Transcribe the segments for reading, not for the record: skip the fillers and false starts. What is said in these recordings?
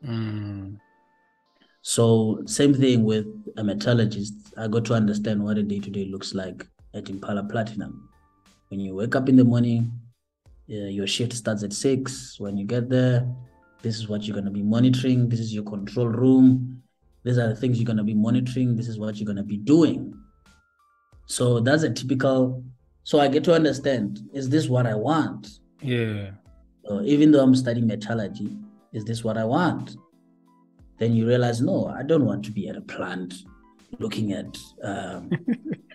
Mm. So same thing with a metallurgist. I got to understand what a day-to-day looks like at Impala Platinum. When you wake up in the morning, your shift starts at 6. When you get there, this is what you're going to be monitoring. This is your control room. These are the things you're going to be monitoring. This is what you're going to be doing. So that's a typical. So I get to understand, is this what I want? Yeah. Even though I'm studying metallurgy, is this what I want? Then you realize, no, I don't want to be at a plant looking at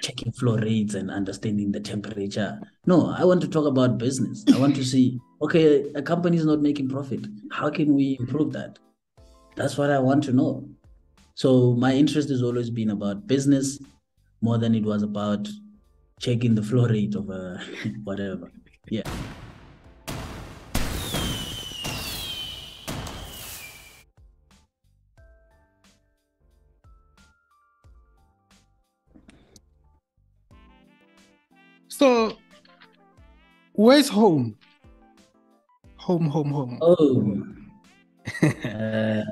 checking flow rates and understanding the temperature. No, I want to talk about business. I want to see, okay, a company is not making profit. How can we improve that? That's what I want to know. So my interest has always been about business more than it was about checking the flow rate of whatever. Yeah. So, where's home? Home. Oh, uh,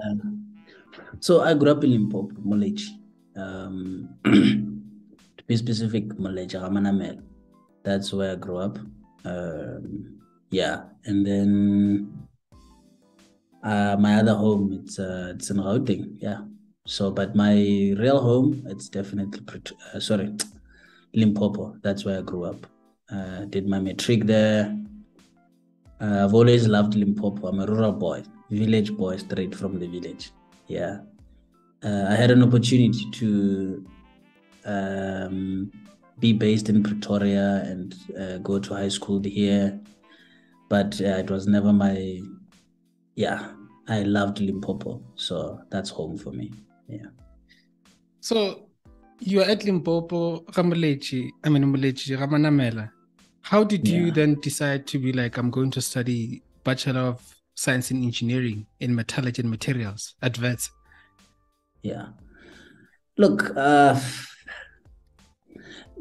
so I grew up in Limpopo, Mahlatse. To be specific, Mahlatse Ramanamel. That's where I grew up. Yeah, and then my other home, it's in Gauteng. Yeah. So, but my real home, it's definitely sorry, Limpopo. That's where I grew up. Did my matric there. I've always loved Limpopo. I'm a rural boy, village boy, straight from the village. Yeah. I had an opportunity to be based in Pretoria and go to high school here, but it was never my. Yeah, I loved Limpopo, so that's home for me. Yeah. So, you're at Limpopo, Ramalechi, Ramanamela. How did you Yeah. then decide to be like, I'm going to study Bachelor of Science in Engineering in Metallurgy and Materials at Wits? Yeah. Look,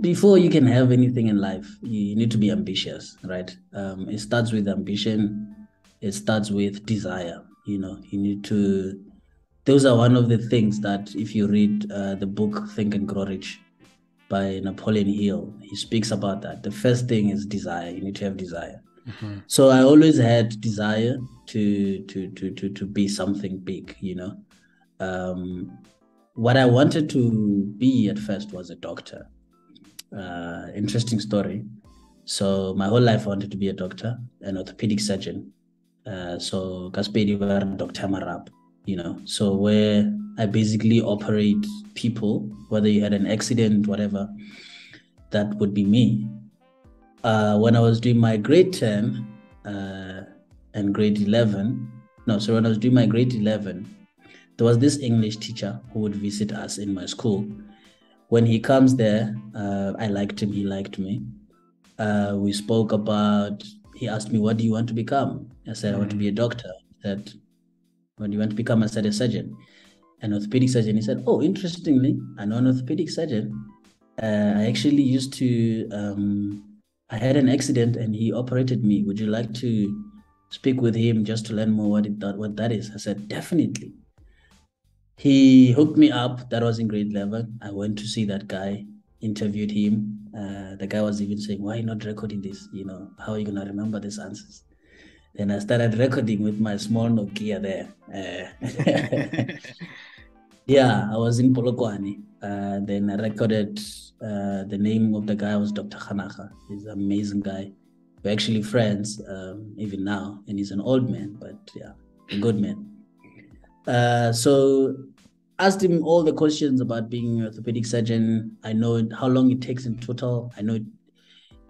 before you can have anything in life, you need to be ambitious, right? It starts with ambition. It starts with desire. You need to. Those are one of the things that if you read the book Think and Grow Rich by Napoleon Hill, he speaks about that. The first thing is desire. You need to have desire. Mm-hmm. So I always had desire to be something big. What I wanted to be at first was a doctor. Interesting story. So my whole life I wanted to be a doctor, an orthopedic surgeon. So Gaspedi were Dr. Marab, So where I basically operate people, whether you had an accident, whatever, that would be me. When I was doing my grade 10 and grade 11, no, so when I was doing my grade 11, there was this English teacher who would visit us in my school. When he comes there, I liked him, he liked me. We spoke about, he asked me, what do you want to become? I said, I want to be a doctor. He said, what do you want to become? I said, a surgeon, an orthopedic surgeon. He said, oh, interestingly, I know an orthopedic surgeon. I actually used to, I had an accident and he operated me. Would you like to speak with him just to learn more what that is? I said, definitely. He hooked me up. That was in grade 11. I went to see that guy, interviewed him. The guy was even saying, why are you not recording this? How are you going to remember these answers? Then I started recording with my small Nokia there. Yeah, I was in Polokwane. Then I recorded the name of the guy was Dr. Khanaka. He's an amazing guy. We're actually friends even now. And he's an old man, but yeah, a good man. So asked him all the questions about being an orthopedic surgeon. I know how long it takes in total. I know it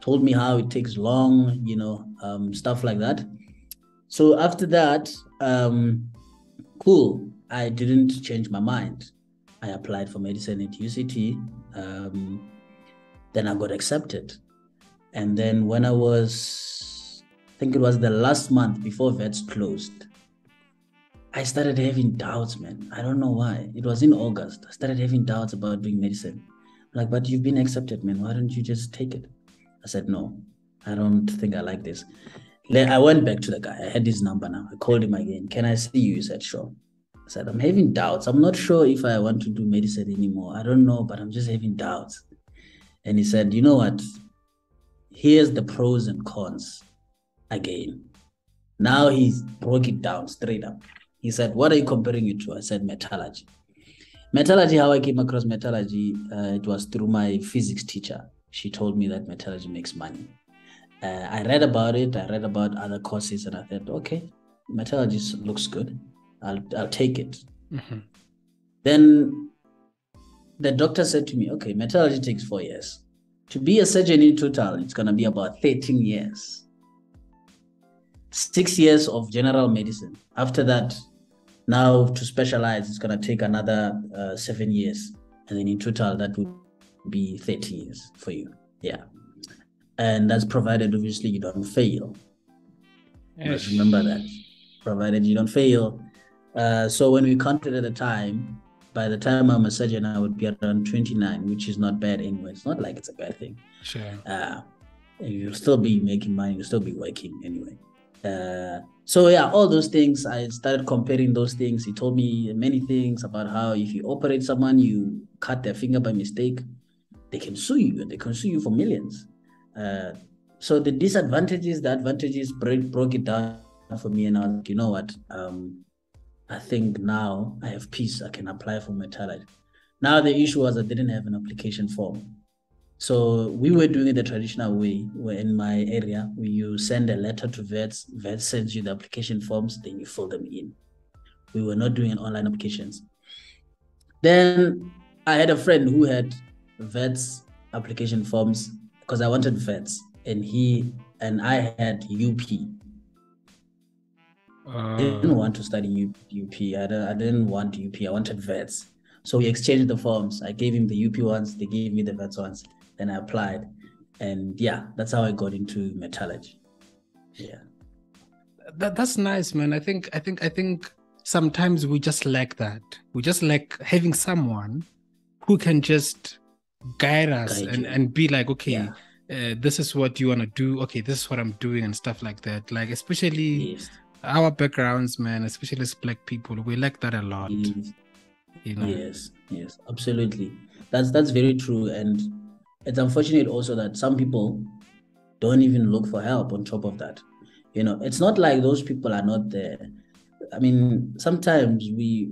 told me how it takes long, stuff like that. So after that, cool. I didn't change my mind. I applied for medicine at UCT. Then I got accepted. And then when I think it was the last month before Vets closed, I started having doubts, man. I don't know why. It was in August. I started having doubts about doing medicine. Like, but you've been accepted, man. Why don't you just take it? I said, no, I don't think I like this. Then I went back to the guy. I had his number now. I called him again. Can I see you? He said, sure. I said, I'm having doubts. I'm not sure if I want to do medicine anymore. I don't know, but I'm just having doubts. And he said, you know what? Here's the pros and cons again. Now he broke it down straight up. He said, what are you comparing it to? I said, metallurgy. Metallurgy, how I came across metallurgy, it was through my physics teacher. She told me that metallurgy makes money. I read about it. I read about other courses, and I thought, okay, metallurgy looks good. I'll take it. Mm-hmm. Then the doctor said to me, okay, metallurgy takes 4 years. To be a surgeon in total, it's going to be about 13 years. 6 years of general medicine. After that, now to specialize, it's going to take another 7 years. And then in total, that would be 30 years for you. Yeah. And that's provided, obviously, you don't fail. Yes. Remember that. Provided you don't fail. So when we counted at the time, by the time I'm a surgeon, I would be around 29, which is not bad anyway. It's not like it's a bad thing. Sure. You'll still be making money. You'll still be working anyway. So yeah, all those things, I started comparing those things. He told me many things about how if you operate someone, you cut their finger by mistake, they can sue you, and they can sue you for millions. So the disadvantages, the advantages broke it down for me, and I was like, you know what? I think now I have peace. I can apply for metallurgy. Now the issue was I didn't have an application form. So we were doing it the traditional way, where in my area, where you send a letter to Wits, Wits sends you the application forms, then you fill them in. We were not doing online applications. Then I had a friend who had Wits application forms because I wanted Wits, and he and I had UP. I didn't want to study UP. I didn't want UP. I wanted Wits. So we exchanged the forms. I gave him the UP ones. They gave me the Wits ones. Then I applied. And yeah, that's how I got into metallurgy. Yeah. That's nice, man. I think sometimes we just lack that. We just like having someone who can just guide us and be like, okay, this is what you want to do. Okay, this is what I'm doing and stuff like that. Like, especially our backgrounds, man, especially as Black people, we lack that a lot. You know? Yes, absolutely. That's very true. And it's unfortunate also that some people don't even look for help on top of that. You know, it's not like those people are not there. I mean, sometimes we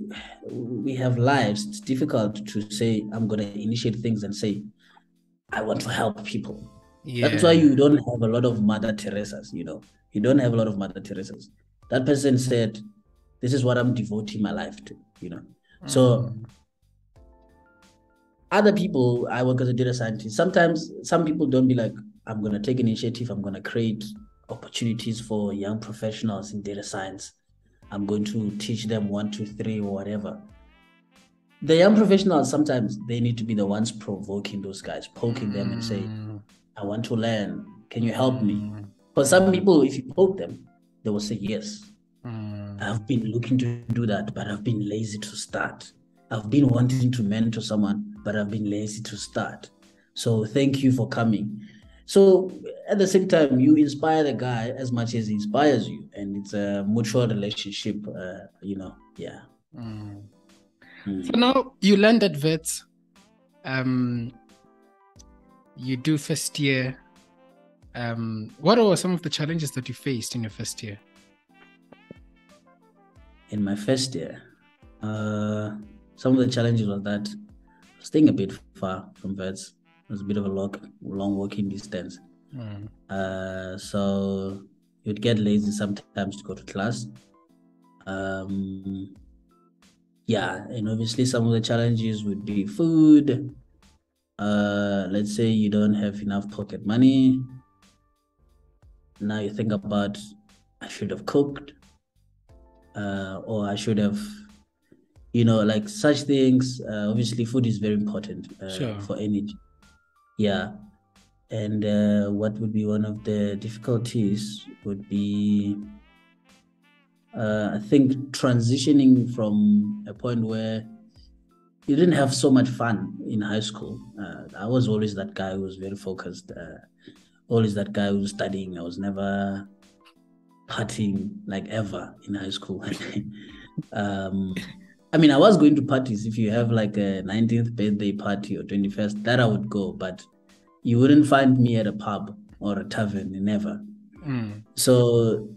have lives. It's difficult to say, I'm going to initiate things and say, I want to help people. Yeah. That's why you don't have a lot of Mother Teresas, you know. You don't have a lot of Mother Teresas. That person said, this is what I'm devoting my life to, you know. So other people, I work as a data scientist. Sometimes some people don't be like, I'm going to take an initiative. I'm going to create opportunities for young professionals in data science. I'm going to teach them 1, 2, 3 or whatever. The young professionals, sometimes they need to be the ones provoking those guys, poking them and say, I want to learn. Can you help me? For some people, if you poke them, they will say yes. I've been looking to do that, but I've been lazy to start. I've been wanting to mentor someone, but I've been lazy to start. So thank you for coming. So at the same time, you inspire the guy as much as he inspires you. And it's a mutual relationship, you know, yeah. So now you land at Wits. You do first year. What were some of the challenges that you faced in your first year? In my first year, some of the challenges was that I was staying a bit far from Wits. It was a bit of a long walking distance. So you'd get lazy sometimes to go to class. Yeah, and obviously some of the challenges would be food. Let's say you don't have enough pocket money. Now you think about, I should have cooked, or I should have, you know, like such things. Obviously food is very important for energy. Yeah. And what would be one of the difficulties would be, I think, transitioning from a point where you didn't have so much fun in high school. I was always that guy who was very focused, always that guy who was studying. I was never partying like ever in high school. I mean, I was going to parties. If you have like a 19th birthday party or 21st, that I would go, but you wouldn't find me at a pub or a tavern, never. So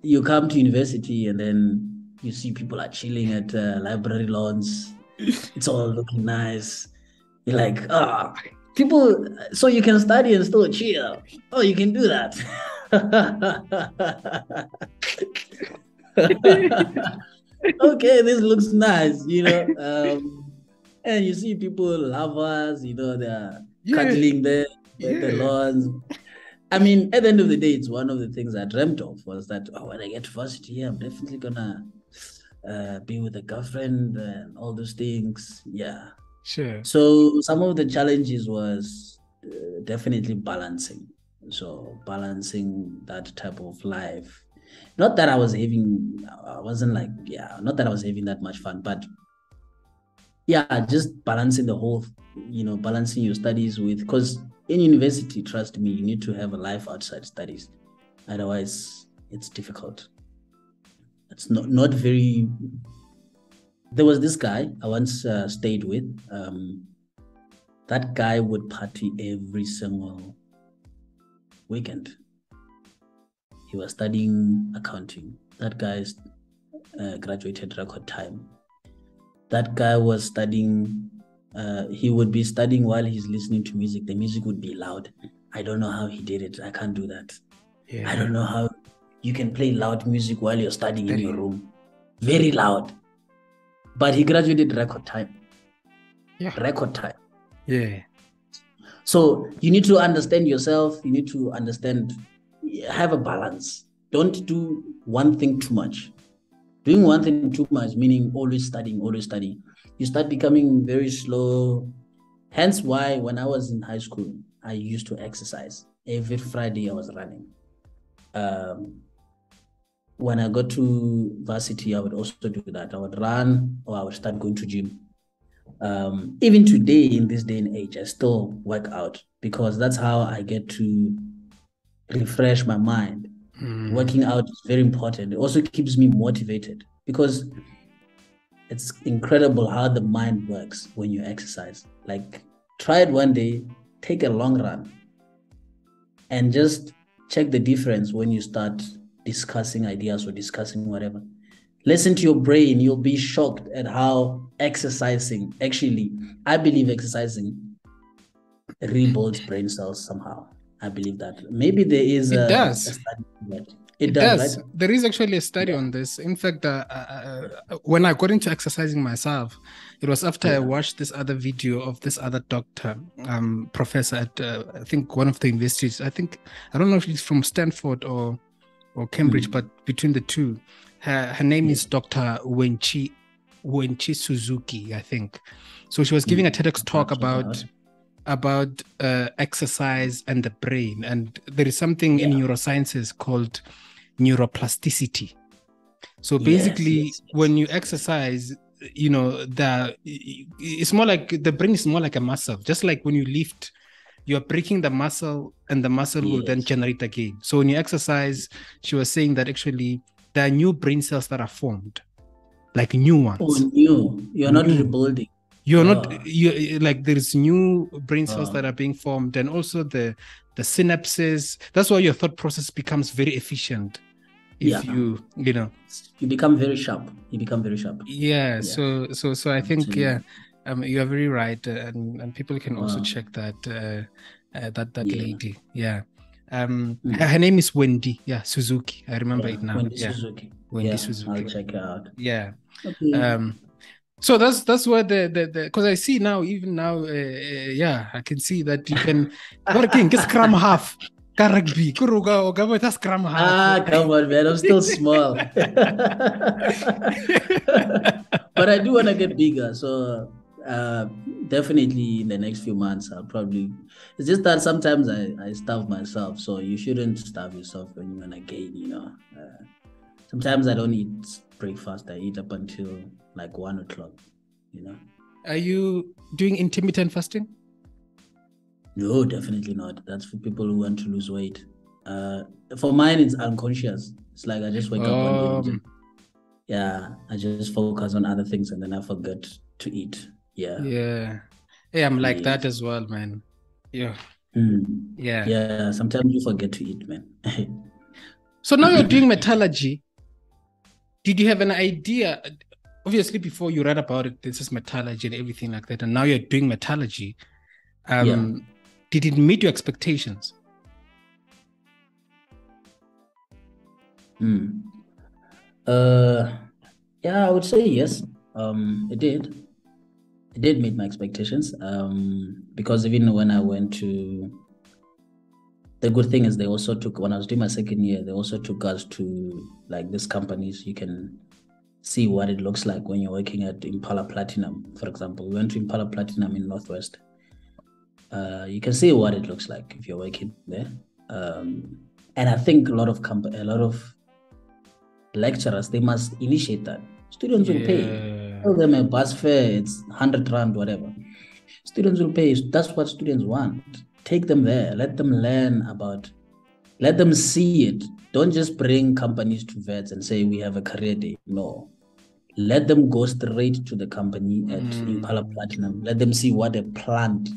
you come to university and then you see people are chilling at library lawns. It's all looking nice. You're like, people, so you can study and still chill. Oh, you can do that. Okay, this looks nice, and you see people, lovers, they're cuddling there at the lawns. I mean, at the end of the day, it's one of the things I dreamt of was that, when I get to varsity, I'm definitely gonna be with a girlfriend and all those things. Yeah. Sure. So some of the challenges was definitely balancing. So balancing that type of life. Not that I wasn't having that much fun, but yeah, just balancing the whole, balancing your studies with, because in university, trust me, you need to have a life outside studies. Otherwise, it's difficult. It's not very. There was this guy I once stayed with. That guy would party every single weekend. He was studying accounting. That guy graduated record time. That guy was studying. He would be studying while he's listening to music. The music would be loud. I don't know how he did it. I can't do that. Yeah. I don't know how you can play loud music while you're studying in your room. Very loud. But he graduated record time. Yeah. Record time. Yeah. So you need to understand yourself. You need to have a balance. Don't do one thing too much. Doing one thing too much, meaning always studying. You start becoming very slow. Hence why when I was in high school, I used to exercise. Every Friday I was running. When I got to varsity, I would also do that. I would run or I would start going to gym. Even today, in this day and age, I still work out because that's how I get to refresh my mind. Working out is very important. It also keeps me motivated because it's incredible how the mind works when you exercise. Like, try it one day, take a long run, and just check the difference when you start discussing ideas or discussing whatever. Listen to your brain. You'll be shocked at how exercising, actually, I believe exercising rebuilds brain cells somehow. I believe that. Maybe there is a study that it does. Right? There is actually a study on this. In fact, when I got into exercising myself, it was after I watched this other video of this other doctor, professor at, I think, one of the universities. I don't know if she's from Stanford or Cambridge, but between the two. Her name is Dr. Wenchi Suzuki, I think. So she was giving a TEDx talk about exercise and the brain. And there is something in neurosciences called neuroplasticity. So basically, when you exercise, it's more like the brain is more like a muscle. Just like when you lift, you're breaking the muscle and the muscle will then generate again. So when you exercise, she was saying that actually there are new brain cells that are formed, like new ones. Oh, new. You're not rebuilding. You're not, like there's new brain cells that are being formed, and also the synapses. That's why your thought process becomes very efficient. If you become very sharp. Yeah. So I think, you are very right. And people can also check that, lady. Yeah. Her name is Wendy Suzuki. I remember it now. Suzuki. Wendy Suzuki. I'll check it out. Yeah. Okay. So that's where the because I see now, even now, I can see that you can working scrum half rugby. That's scrum half. Come on, man, I'm still small. But I do want to get bigger, so definitely in the next few months I'll probably. It's just that sometimes I starve myself, so you shouldn't starve yourself when you want to gain. Sometimes I don't eat breakfast. I eat up until like 1 o'clock. Are you doing intermittent fasting? No, definitely not. That's for people who want to lose weight. For mine, it's unconscious. It's like I just wake up one day and I just focus on other things and then I forget to eat. Yeah, I'm like that as well, man. Yeah. Yeah, sometimes you forget to eat, man. So now you're doing metallurgy. Did you have an idea? Obviously, before you read about it, this is metallurgy and everything like that, and now you're doing metallurgy. Did it meet your expectations? Yeah, I would say yes. It did. It did meet my expectations. Because even when I went to, the good thing is they also took, when I was doing my second year, they also took us to like these companies. You can see what it looks like when you're working at Impala Platinum, for example. We went to Impala Platinum in Northwest. You can see what it looks like if you're working there. And I think a lot of lecturers, they must initiate that. Students will pay. Tell them a bus fare, it's 100 rand, whatever. Students will pay. That's what students want. Take them there. Let them learn let them see it. Don't just bring companies to Wits and say we have a career day. No. Let them go straight to the company at Impala Platinum. Let them see what a plant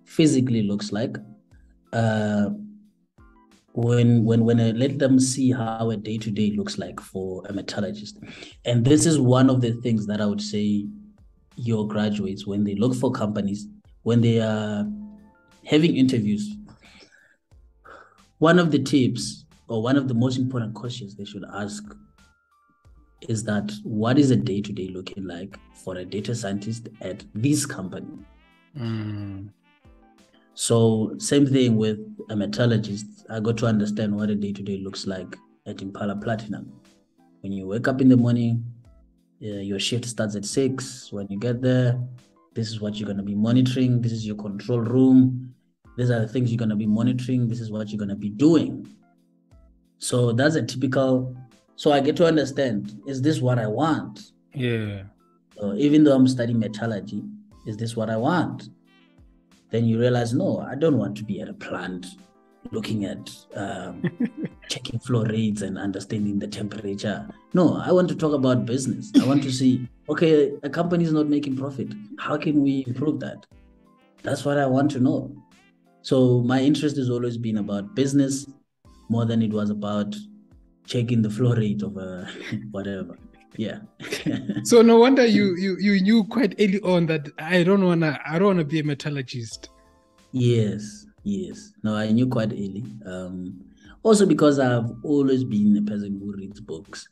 physically looks like. Let them see how a day-to-day looks like for a metallurgist. And this is one of the things that I would say your graduates, when they look for companies, when they are having interviews, one of the tips or one of the most important questions they should ask is that what is a day-to-day looking like for a data scientist at this company? So same thing with a metallurgist. I got to understand what a day-to-day looks like at Impala Platinum. When you wake up in the morning, your shift starts at 6. When you get there, this is what you're going to be monitoring. This is your control room. These are the things you're going to be monitoring. This is what you're going to be doing. So that's a typical... So I get to understand, is this what I want? Yeah. Even though I'm studying metallurgy, is this what I want? Then you realize, no, I don't want to be at a plant looking at checking flow rates and understanding the temperature. No, I want to talk about business. I want to see, okay, a company is not making profit. How can we improve that? That's what I want to know. So my interest has always been about business more than it was about checking the flow rate of whatever. Yeah. So no wonder you knew quite early on that I don't wanna be a metallurgist. Yes. No, I knew quite early. Also because I've always been a person who reads books.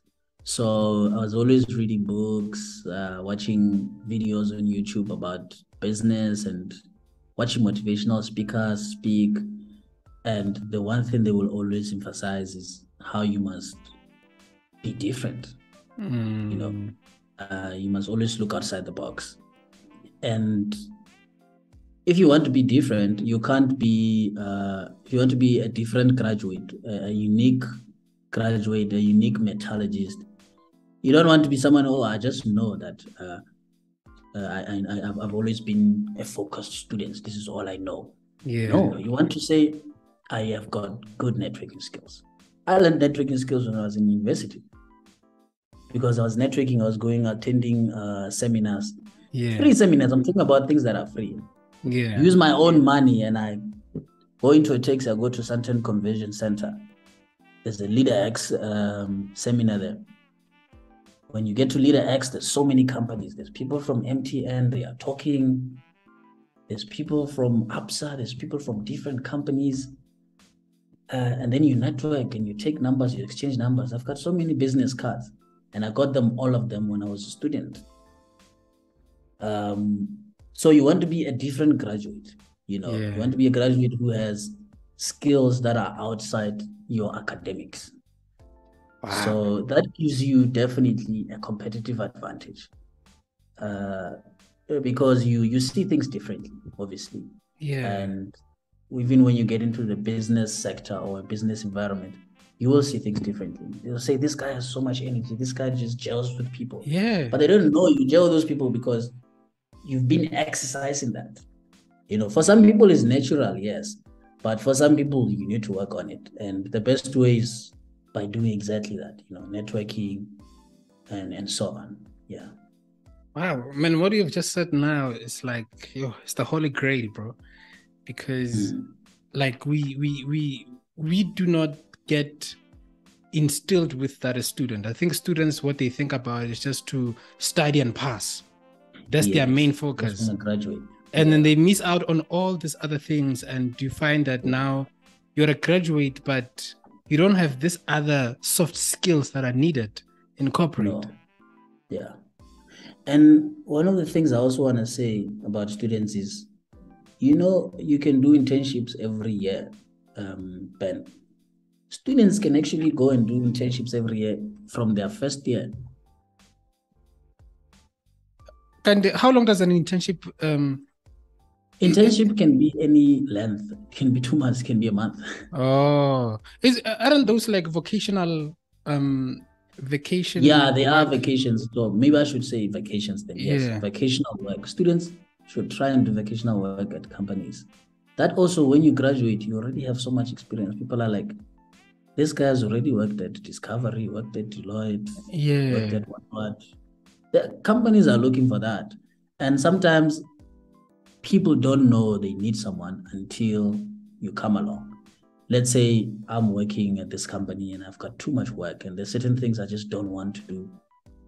So I was always reading books, watching videos on YouTube about business and watching motivational speakers speak. And the one thing they will always emphasize is how you must be different. You must always look outside the box. And if you want to be different, you can't be, if you want to be a different graduate, a unique graduate, a unique metallurgist, you don't want to be someone, I just know that I've always been a focused student. This is all I know. Yeah. No, you want to say, I have got good networking skills. I learned networking skills when I was in university. Because I was networking, I was attending seminars. Yeah. Free seminars. I'm talking about things that are free. Yeah. Use my own money and I go into a taxi, I go to Santon Convention Center. There's a Leader X seminar there. When you get to Leader X, there's so many companies. There's people from MTN, they are talking. There's people from APSA, there's people from different companies. And then you network and you take numbers, you exchange numbers. I've got so many business cards. And I got all of them when I was a student. So you want to be a different graduate, You want to be a graduate who has skills that are outside your academics. Wow. So that gives you definitely a competitive advantage. Because you see things differently, obviously. Yeah. And even when you get into the business sector or a business environment, you will see things differently. They'll say, this guy has so much energy. This guy just gels with people. Yeah. But they don't know you gel with those people because you've been exercising that. For some people it's natural, yes. But for some people, you need to work on it. And the best way is by doing exactly that, networking, and so on. Yeah. Wow, man, what you've just said now is like, it's the holy grail, bro. Because like we do not get instilled with that as student. I think students, what they think about is just to study and pass. That's their main focus. Just want to graduate. And then they miss out on all these other things. And you find that now you're a graduate, but you don't have this other soft skills that are needed in corporate. No. Yeah. And one of the things I also want to say about students is, you can do internships every year, Ben. Students can actually go and do internships every year from their first year. And how long does an internship? Internship can be any length. It can be 2 months, can be a month. Oh, aren't those like vocational vacation? Yeah, they are vacations. So maybe I should say vacations then. Yes, vocational work. Students should try and do vocational work at companies. That also, when you graduate, you already have so much experience. People are like, this guy has already worked at Discovery, worked at Deloitte, worked at what. The companies are looking for that. And sometimes people don't know they need someone until you come along. Let's say I'm working at this company and I've got too much work and there's certain things I just don't want to do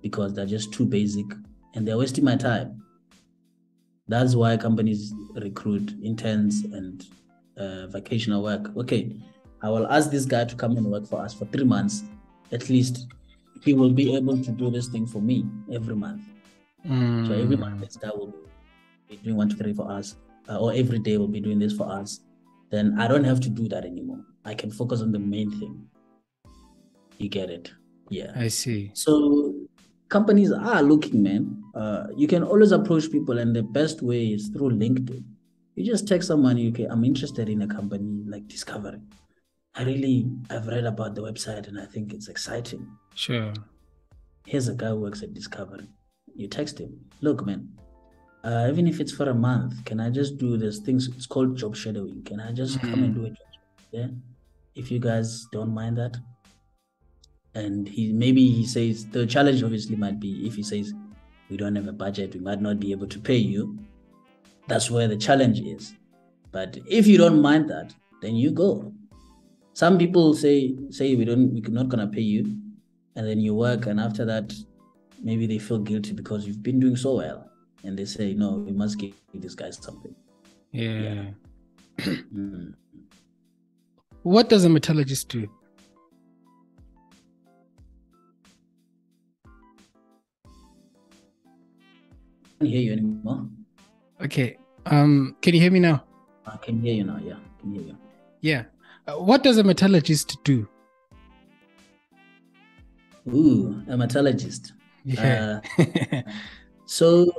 because they're just too basic and they're wasting my time. That's why companies recruit interns and vocational work. Okay, I will ask this guy to come and work for us for 3 months. At least he will be able to do this thing for me every month. So every month this guy will be doing 1, 2, 3 for us, or every day will be doing this for us. Then I don't have to do that anymore. I can focus on the main thing. You get it? Yeah. I see. So companies are looking, man. You can always approach people, and the best way is through LinkedIn. You just text someone, okay, I'm interested in a company like Discovery. I've read about the website and I think it's exciting. Sure. Here's a guy who works at Discovery. You text him, look, man, even if it's for a month, can I just do this thing? It's called job shadowing. Can I just come and do a job? Yeah. If you guys don't mind that. And he says, the challenge obviously might be if he says, we don't have a budget, we might not be able to pay you. That's where the challenge is. But if you don't mind that, then you go. Some people say we're not gonna pay you, and then you work, and after that, maybe they feel guilty because you've been doing so well, and they say, no, we must give this guy something. Yeah. What does a metallurgist do? I can't hear you anymore. Okay. Can you hear me now? I can hear you now. Yeah, I can hear you. Yeah. What does a metallurgist do? Ooh, a metallurgist. Yeah. So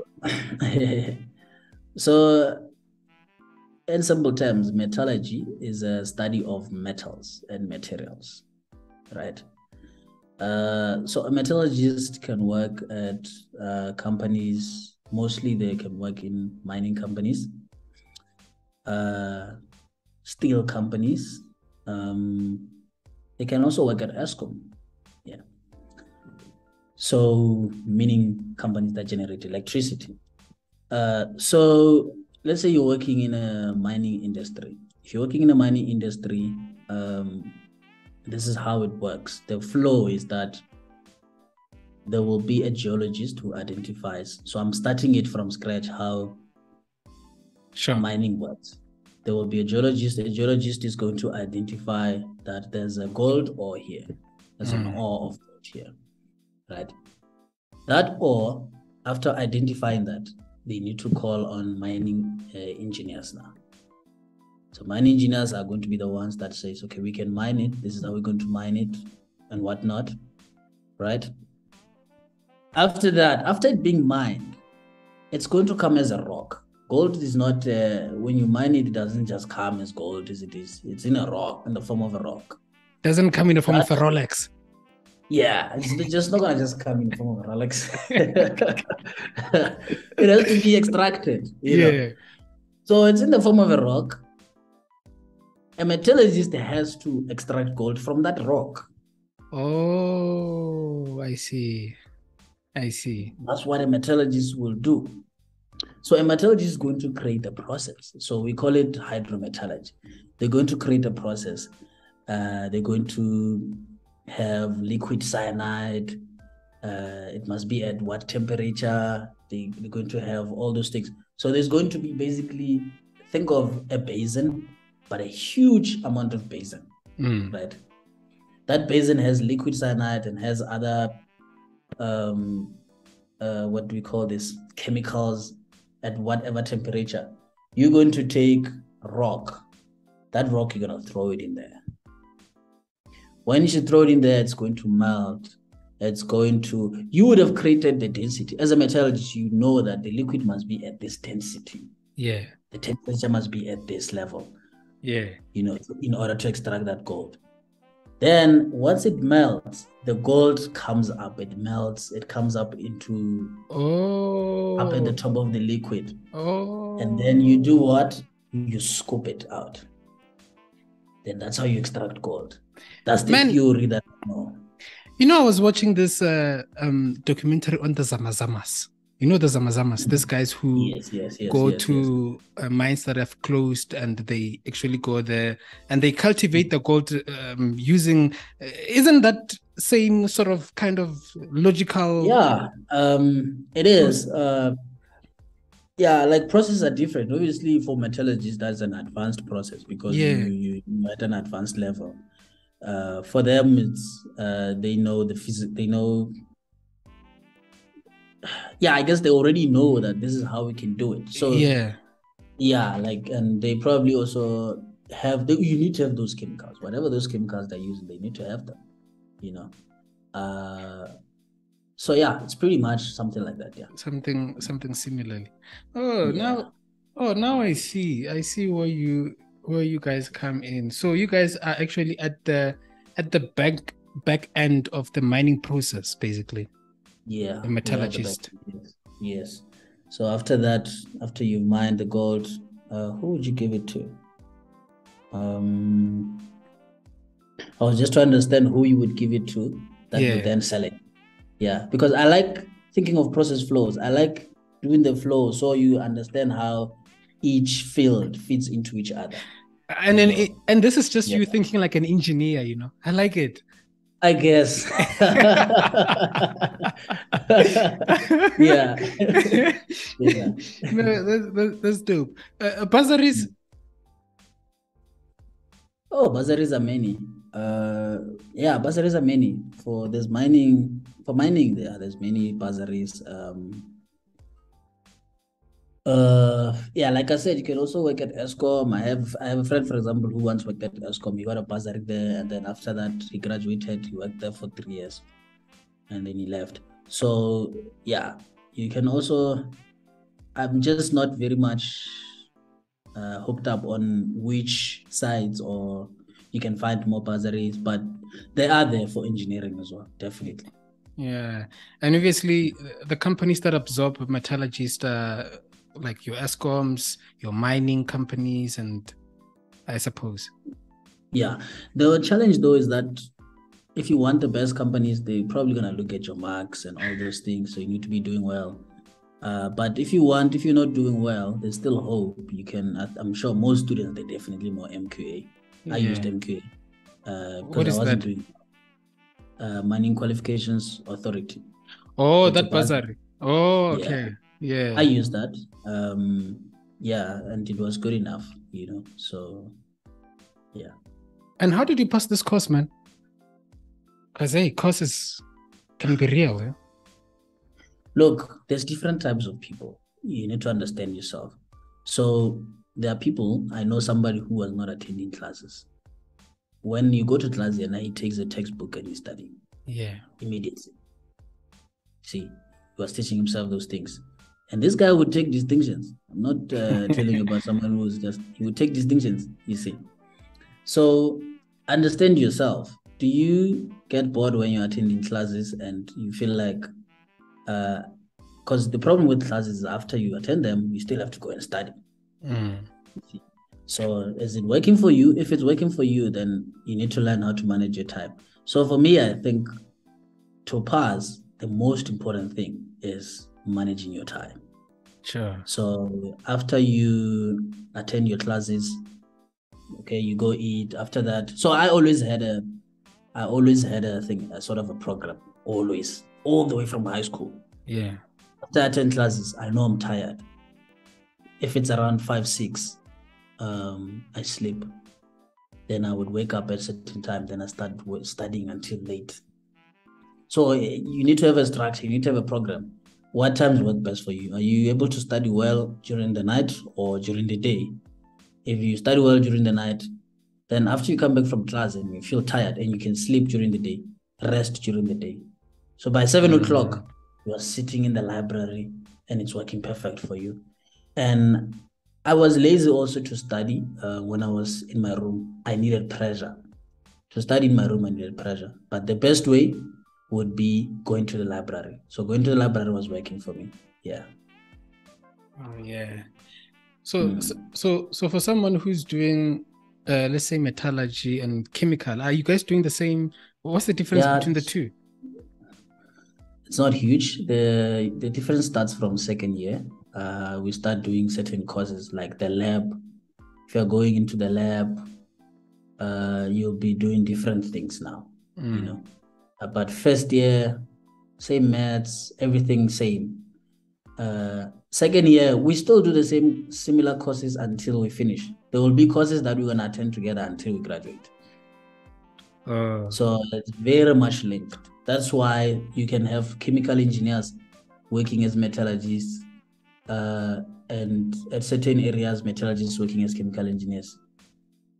in simple terms, metallurgy is a study of metals and materials, right? So a metallurgist can work at companies. Mostly they can work in mining companies, steel companies. They can also work at Eskom. Yeah. So meaning companies that generate electricity. So let's say you're working in a mining industry. If you're working in a mining industry, this is how it works. The flow is that there will be a geologist who identifies. So I'm starting it from scratch how mining works. There will be a geologist. A geologist is going to identify that there's a gold ore here. There's an ore of gold here, right? That ore, after identifying that, they need to call on mining engineers now. So mining engineers are going to be the ones that says, okay, we can mine it. This is how we're going to mine it and whatnot, right? After that, after it being mined, it's going to come as a rock. Gold is not, when you mine it, it doesn't just come as gold as it is. It's in a rock, in the form of a rock. Doesn't come in the form of a Rolex. Yeah, it's just not going to just come in the form of a Rolex. It has to be extracted. You know? So it's in the form of a rock. A metallurgist has to extract gold from that rock. Oh, I see. I see. That's what a metallurgist will do. So a metallurgist is going to create a process. So we call it hydrometallurgy. They're going to create a process. They're going to have liquid cyanide. It must be at what temperature. They're going to have all those things. So there's going to be basically, think of a basin, but a huge amount of basin, right? That basin has liquid cyanide and has other, what do we call this? Chemicals at whatever temperature. You're going to take rock. That rock, you're going to throw it in there. When you throw it in there, it's going to melt. You would have created the density. As a metallurgist, you know that the liquid must be at this density. Yeah. The temperature must be at this level. Yeah. In order to extract that gold. Then once it melts, the gold comes up, it melts, it comes up into up at the top of the liquid. And then you do what? You scoop it out. Then that's how you extract gold. That's the theory that I know. I was watching this documentary on the Zamazamas. The Zamazamas, these guys who go to mines that have closed, and they actually go there and they cultivate the gold using, isn't that same sort of kind of logical? Yeah, it is. Like processes are different. Obviously, for metallurgists, that's an advanced process because you're at an advanced level. For them, it's they know the physics. They know. Yeah, I guess they already know that this is how we can do it. So and they probably also have. You need to have those chemicals. Whatever those chemicals they're using, they need to have them. So it's pretty much something like that. Yeah. Something similarly. Now I see where you guys come in. So you guys are actually at the back end of the mining process, basically. Yeah. The metallurgist. Yes. So after that, after you mine the gold, who would you give it to? I was just trying to understand who you would give it to that would then sell it. Yeah, because I like thinking of process flows. I like doing the flow so you understand how each field fits into each other. And then this is just you thinking like an engineer, I like it. I guess. Yeah. No, that's dope. Bursaries. Oh, bursaries are many. Bursaries are many. For mining, there's many bursaries. Like I said, you can also work at Eskom. I have a friend, for example, who once worked at Eskom. He got a bursary there, and then after that, he graduated. He worked there for 3 years, and then he left. So you can also. I'm just not very much hooked up on which sides or you can find more bursaries, but they are there for engineering as well, definitely. Yeah, and obviously the companies that absorb metallurgists like your Escoms, your mining companies, and I suppose. Yeah, the challenge though is that if you want the best companies, they're probably gonna look at your marks and all those things. So you need to be doing well. But if you're not doing well, there's still hope. You can. I'm sure most students they're definitely more MQA. I used MQA because I wasn't doing Mining Qualifications Authority. Oh, that bursary. Oh, okay. Yeah. I used that. And it was good enough, So, yeah. And how did you pass this course, man? Because courses can be real. Eh? Look, there's different types of people. You need to understand yourself. So there are people, I know somebody who was not attending classes. When you go to class, and he takes a textbook and he's studying. Yeah. Immediately. See, he was teaching himself those things. And this guy would take distinctions. I'm not telling you about someone who's he would take distinctions, you see. So understand yourself. Do you get bored when you're attending classes and you feel like, because the problem with classes is after you attend them, you still have to go and study. So is it working for you? If it's working for you, then you need to learn how to manage your time. So for me, I think to pass, the most important thing is managing your time. Sure. So after you attend your classes, okay, you go eat. After that, so I always had a thing, a sort of a program, always, all the way from high school. Yeah. After I attend classes, I know I'm tired. If it's around 5, 6, I sleep. Then I would wake up at a certain time. Then I start studying until late. So you need to have a structure. You need to have a program. What times work best for you? Are you able to study well during the night or during the day? If you study well during the night, then after you come back from class and you feel tired and you can sleep during the day, rest during the day. So by 7 o'clock, you are sitting in the library and it's working perfect for you. And I was lazy also to study when I was in my room. I needed pressure. To study in my room, I needed pressure. But the best way would be going to the library. So going to the library was working for me. Yeah. Oh, yeah. So for someone who's doing, let's say, metallurgy and chemical, are you guys doing the same? What's the difference between the two? It's not huge. The difference starts from second year. We start doing certain courses like the lab. If you're going into the lab, you'll be doing different things now, you know. But first year, same maths, everything same. Second year, we still do the same similar courses until we finish. There will be courses that we're gonna attend together until we graduate. So it's very much linked. That's why you can have chemical engineers working as metallurgists, and at certain areas, metallurgists working as chemical engineers,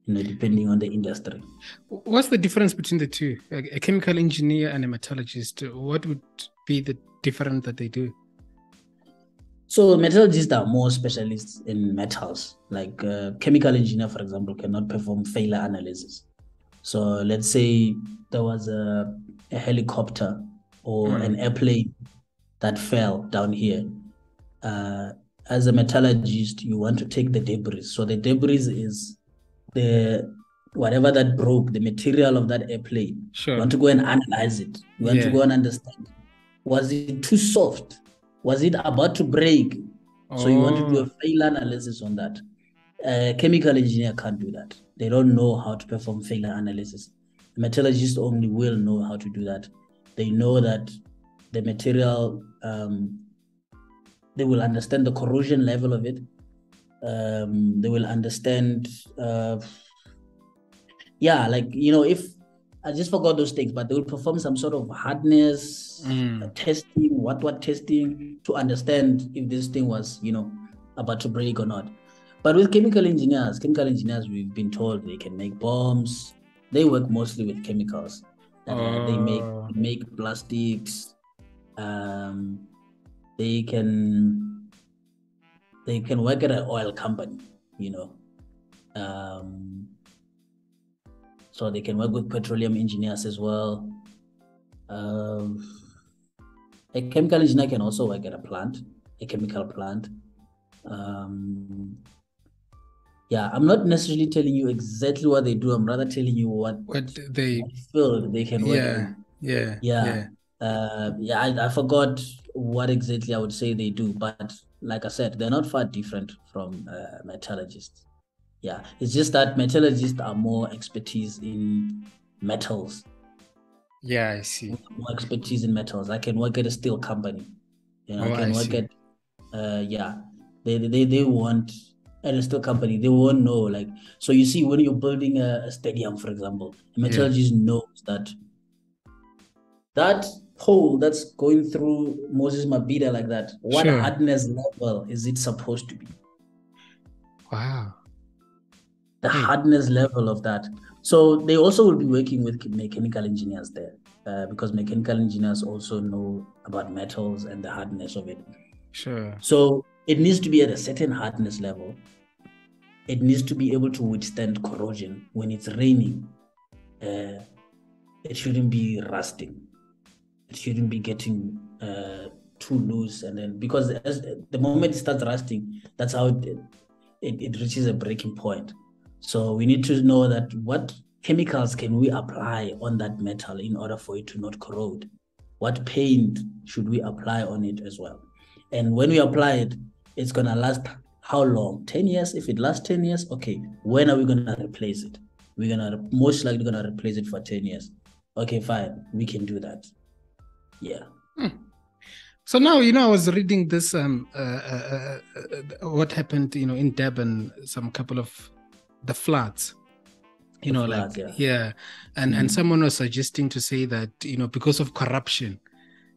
you know, depending on the industry. What's the difference between the two? A chemical engineer and a metallurgist, what would be the difference that they do? So metallurgists are more specialists in metals. Like chemical engineer, for example, cannot perform failure analysis. So let's say there was a helicopter or an airplane that fell down here. As a metallurgist, you want to take the debris. So the debris is whatever that broke, the material of that airplane. Sure. You want to go and analyze it. You want to go and understand. Was it too soft? Was it about to break? So you want to do a failure analysis on that. A chemical engineer can't do that. They don't know how to perform failure analysis. The metallurgist only will know how to do that. They know that the material, they will understand the corrosion level of it. They will understand, if I just forgot those things, but they will perform some sort of hardness testing, what testing to understand if this thing was, about to break or not. But with chemical engineers, we've been told they can make bombs. They work mostly with chemicals. They make plastics. They can work at an oil company, so they can work with petroleum engineers as well. A chemical engineer can also work at a chemical plant. I'm not necessarily telling you exactly what they do. I'm rather telling you what field they can work in. I forgot what exactly I would say they do, but like I said, they're not far different from metallurgists. Yeah, it's just that metallurgists are more expertise in metals. Yeah, I see. More expertise in metals. I can work at a steel company. I can work at they want at a steel company, they won't know, so you see when you're building a stadium, for example, a metallurgist knows that hole that's going through Moses Mabhida like that, what hardness level is it supposed to be? Wow. The hardness level of that. So they also will be working with mechanical engineers there, because mechanical engineers also know about metals and the hardness of it. Sure. So it needs to be at a certain hardness level. It needs to be able to withstand corrosion. When it's raining, it shouldn't be rusting. It shouldn't be getting too loose. And then, because the moment it starts rusting, that's how it reaches a breaking point. So we need to know that what chemicals can we apply on that metal in order for it to not corrode. what paint should we apply on it as well? And when we apply it, it's going to last how long? 10 years? If it lasts 10 years, okay, when are we going to replace it? We're going to most likely going to replace it for 10 years. Okay, fine. We can do that. Yeah. So now, I was reading this, what happened, in Durban, some couple of the floods, And someone was suggesting to say that, because of corruption,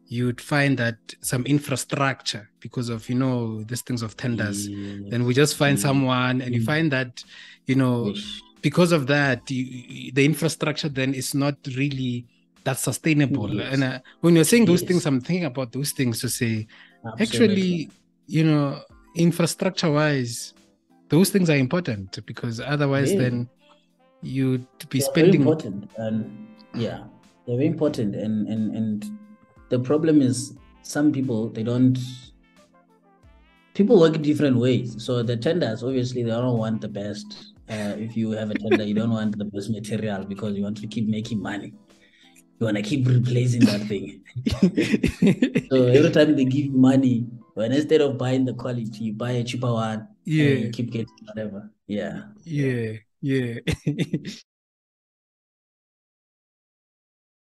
you'd find that some infrastructure, because of, these things of tenders, then we just find someone and you find that, because of that, the infrastructure then is not really that sustainable. Yes. And when you're saying those things, I'm thinking about those things to say, actually, infrastructure wise, those things are important, because otherwise then you'd be spending. Very important. And they're very important. And the problem is some people, people work in different ways. So the tenders, obviously, they don't want the best. If you have a tender, you don't want the best material because you want to keep making money. You want to keep replacing that thing. So every time they give you money, when instead of buying the quality, you buy a cheaper one. And you keep getting whatever. Yeah.